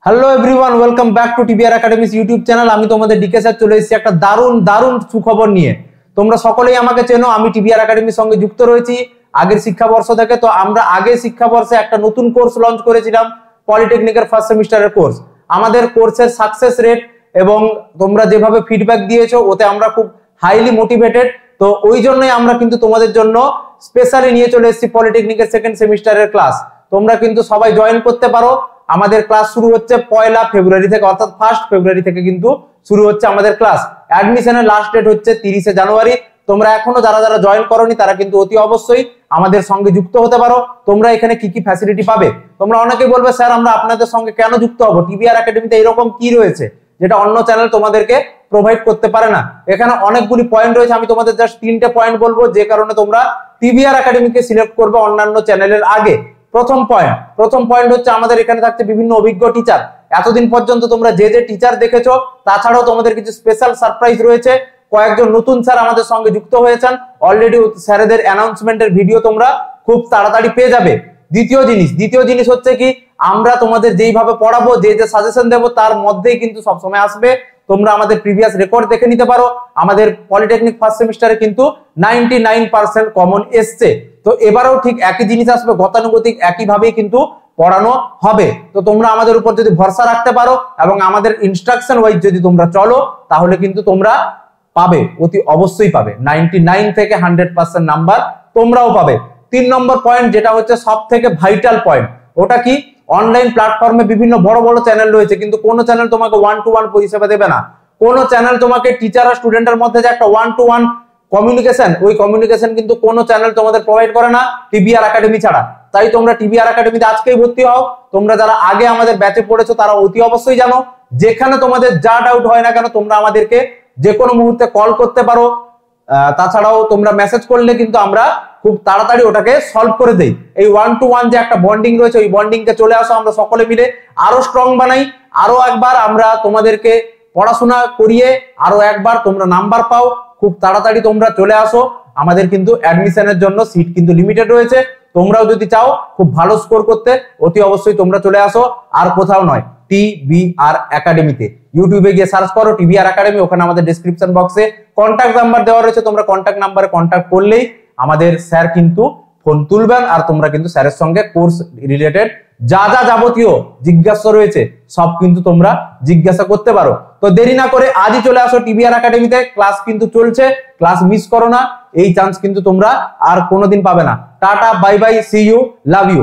Hello everyone, welcome back to TBR academy's YouTube channel. আমি তোমাদের decay sir চলে এসেছি একটা দারুণ সুখবর নিয়ে। তোমরা সকলেই আমাকে চেনো, আমি টিবিআর একাডেমির সঙ্গে যুক্ত রয়েছি আগের শিক্ষাবর্ষ থেকে। তো আমরা আগের শিক্ষাবর্ষে একটা নতুন কোর্স লঞ্চ করেছিলাম, পলিটেকনিকের ফার্স্ট সেমিস্টারের কোর্স। আমাদের কোর্সের সাকসেস রেট এবং তোমরা যেভাবে ফিডব্যাক দিয়েছো ওতে আমরা খুব হাইলি মোটিভেটেড। তো ওই জন্যই আমরা কিন্তু তোমাদের জন্য স্পেশালি নিয়ে চলে এসেছি পলিটেকনিকের সেকেন্ড সেমিস্টারের ক্লাস। তোমরা কিন্তু সবাই জয়েন করতে পারো। আমাদের ক্লাস শুরু হচ্ছে 1 ফেব্রুয়ারি থেকে, অর্থাৎ 1 ফেব্রুয়ারি থেকে কিন্তু শুরু হচ্ছে আমাদের ক্লাস। অ্যাডমিশনের লাস্ট ডেট হচ্ছে 30 জানুয়ারি। তোমরা এখনো যারা জয়েন করোনি তারা কিন্তু অতি অবশ্যই আমাদের সঙ্গে যুক্ত হতে পারো। তোমরা এখানে কি কি ফ্যাসিলিটি পাবে? তোমরা অনেকেই বলবে স্যার আমরা আপনাদের সঙ্গে কেন যুক্ত হবো, টিবিআর একাডেমিতে এরকম কি রয়েছে যেটা অন্য চ্যানেল তোমাদেরকে প্রোভাইড করতে পারে না? এখানে অনেকগুলি পয়েন্ট রয়েছে, আমি তোমাদের জাস্ট 3টে পয়েন্ট বলবো যে কারণে তোমরা টিবিআর একাডেমিকে সিলেক্ট করবে অন্যান্য চ্যানেলের আগে। প্রথম পয়েন্ট হচ্ছে আমাদের এখানে থাকছে বিভিন্ন অভিজ্ঞ টিচার। এতদিন পর্যন্ত তোমরা যে টিচার দেখেছো তাছাড়াও তোমাদের কিছু স্পেশাল সারপ্রাইজ রয়েছে। কয়েকজন নতুন স্যার আমাদের সঙ্গে যুক্ত হয়েছেন অলরেডি। স্যারেদের অ্যানাউন্সমেন্টের ভিডিও তোমরা খুব তাড়াতাড়ি পেয়ে যাবে। দ্বিতীয় জিনিস হচ্ছে কি, আমরা তোমাদের যেইভাবে পড়াবো, যে সাজেশন দেবো তার মধ্যেই কিন্তু সবসময় আসবে তোমরা আমাদের প্রিভিয়াস রেকর্ড দেখে নিতে পারো। আমাদের পলিটেকনিক ফার্স্ট সেমিস্টারে কিন্তু 99% কমন এসছে। তো এবারেও ঠিক একই জিনিস আসবে, গতানুগতিক একইভাবেই কিন্তু পড়ানো হবে। তো তোমরা আমাদের উপর যদি ভরসা রাখতে পারো এবং আমাদের ইনস্ট্রাকশন ওয়াইজ যদি তোমরা চলো তাহলে কিন্তু তোমরা পাবে, অতি অবশ্যই পাবে 99 থেকে 100% নাম্বার তোমরাও পাবে। 3 নম্বর পয়েন্ট যেটা হচ্ছে সব থেকে ভাইটাল পয়েন্ট, ওটা কি, অনলাইন প্ল্যাটফর্মে বিভিন্ন বড় চ্যানেল রয়েছে কিন্তু কোনো চ্যানেল তোমাকে 1-to-1 পরিষেবা দেবে না। কোনো চ্যানেল তোমাকে টিচার আর স্টুডেন্টের মধ্যে যে একটা 1-to-1 কমিউনিকেশন, ওই কমিউনিকেশন কিন্তু কোনো চ্যানেল তোমাদের প্রোভাইড করে না টিবিআর একাডেমি ছাড়া। তাই তোমরা টিবিআর একাডেমিতে আজকেই ভর্তি হও। তোমরা যারা আগে আমাদের ব্যাচে পড়েছো তারা অতি অবশ্যই জানো, যেখানে তোমাদের যা ডাউট হয় না কেন তোমরা আমাদেরকে যে কোনো মুহূর্তে কল করতে পারো। তাছাড়াও তোমরা মেসেজ করলে কিন্তু আমরা খুব তাড়াতাড়ি ওটাকে সলভ করে দেই। এই 1-to-1 যে একটা বন্ডিং রয়েছে, ওই বন্ডিংকে চলে আসো, আমরা সকলে মিলে আরো স্ট্রং বানাই। আরো একবার আমরা তোমাদেরকে পড়াশোনা করিয়ে আরো একবার তোমরা নাম্বার পাও। খুব তাড়াতাড়ি তোমরা চলে আসো। আমাদের কিন্তু অ্যাডমিশনের জন্য সিট কিন্তু লিমিটেড রয়েছে। তোমরাও যদি চাও খুব ভালো স্কোর করতে অতি অবশ্যই তোমরা চলে আসো, আর কোথাও নয়, টিবিআর একাডেমিতে। ইউটিউবে গিয়ে সার্চ করো টিবিআর একাডেমি, ওখানে আমাদের ডেসক্রিপশন বক্সে কন্ট্যাক্ট নাম্বার দেওয়া রয়েছে। তোমরা কন্ট্যাক্ট নাম্বারে কন্ট্যাক্ট করলেই আমাদের স্যার কিন্তু ফোন তুলবেন আর তোমরা কিন্তু স্যারের সঙ্গে কোর্স রিলেটেড যা যাবতীয় জিজ্ঞাসা রয়েছে সব কিন্তু তোমরা জিজ্ঞাসা করতে পারো। তো দেরি না করে আজই চলে আসো টিবিআর একাডেমিতে। ক্লাস কিন্তু চলছে, ক্লাস মিস করো না, এই চান্স কিন্তু তোমরা আর কোনোদিন পাবে না। Tata, bye bye, see you, love you.